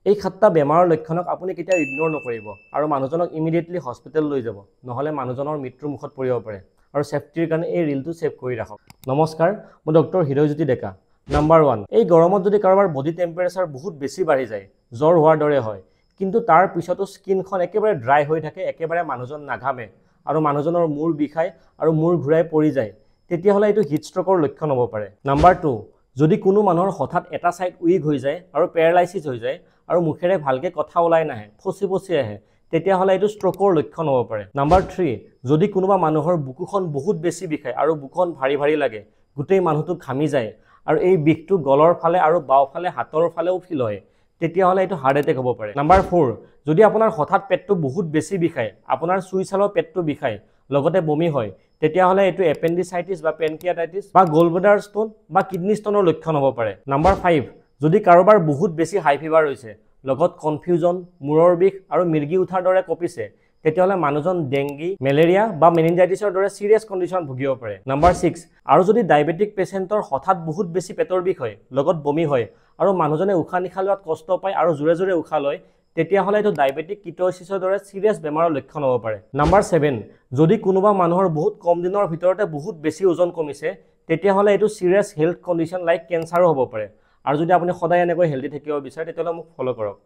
এই 7টা বেমাৰৰ লক্ষণক আপুনি কেতিয়াও ইগনোৰ নকৰিব আৰু মানুহজনক ইমিডিয়েটলি হস্পিটেল লৈ যাব নহলে মানুহজনৰ মৃত্যুৰ মুখত পৰিব পাৰে আৰু সেফটিৰ কাৰণে এই ৰিলটো সেভ কৰি ৰাখক নমস্কাৰ মই ডক্টৰ হৃদয়জ্যোতি ডেকা নাম্বাৰ 1 এই গৰমত যদি কাৰোবাৰ বডি টেম্পাৰেচাৰ বহুত বেছি বাঢ়ি যায় জ্বৰ হোৱাৰ দৰে হয় কিন্তু তাৰ পিছতো স্কিনখন একেবাৰে ড্ৰাই হৈ থাকে একেবাৰে মানুহজন নাঘামে আৰু মানুহজনৰ মূৰ বিষায় আৰু মূৰ ঘূৰাই পৰি যায় তেতিয়া হলে এটো হিট ষ্ট্ৰোকৰ লক্ষণ হ'ব পাৰে নাম্বাৰ 2 যদি কোনো মানুহৰ হঠাৎ এটা সাইড উইক হৈ যায় আৰু প্যাৰালাইসিস হৈ যায় আৰু মুখেৰে ভালকে কথা ওলাই নাহে ফসি আহে তেতিয়া হলে এটো ষ্ট্ৰোকৰ লক্ষণ হ'ব পাৰে নাম্বাৰ 3 যদি কোনোবা মানুহৰ বুকুখন বহুত বেছি বিষায় আৰু বুকুখন ভাৰী লাগে গোটেই মানুহটো ঘামি যায় আৰু এই বিষটো গলৰ ফালে আৰু বাওফালে হাতৰ ফালেও ফিল হয় তেতিয়া হলে এটো হাৰ্ট এটেক হ'ব পাৰে নাম্বাৰ 4 যদি আপোনাৰ হঠাৎ পেটটো বহুত বেছি বিষায় আপোনাৰ সুইছালৰ পেটটো বিষায় লগতে বমি হয় তেতিয়া হলে এটো এপেন্ডিসাইটিস বা পেনক্ৰিয়াটাইটিস বা গলব্লাডাৰ ষ্টোন বা কিডনি ষ্টোনৰ লক্ষণ হ'ব পাৰে নাম্বাৰ 5 যদি কাৰোবাৰ বহুত বেছি হাই ফিভাৰ হৈছে লগত কনফিউজন মূৰৰ বিষ আৰু মিৰ্গি উঠাৰ দৰে কপিছে তেতিয়া হলে মানুহজন ডেংগি মেলেৰিয়া বা মেনিনজাইটিছৰ দৰে সিৰিয়াছ কন্ডিশন ভুগিব পাৰে নাম্বাৰ 6 আৰু যদি ডায়াবেটিক পেশেন্টৰ হঠাৎ বহুত বেছি পেটৰ বিষ হয় লগত বমি হয় আৰু মানুহজনে উশাহ নিশাহ লোৱাত কষ্ট পায় আৰু জোৰে উশাহ লয় তেতিয়া হলে এটো ডায়াবেটিক কিটোসিছৰ দৰে সিৰিয়াছ বেমাৰৰ লক্ষণ হ'ব পাৰে নাম্বাৰ 7 যদি কোনোবা মানুহৰ বহুত কম দিনৰ ভিতৰতে বহুত বেছি ওজন কমিছে তেতিয়া হলে এটো সিৰিয়াছ হেলথ কন্ডিশন লাইক কেন্সাৰো হ'ব পাৰে আৰু যদি আপুনি সদায় এনেকৈ হেলদি থাকিব বিচাৰে তেতিয়া মোক ফলো কৰক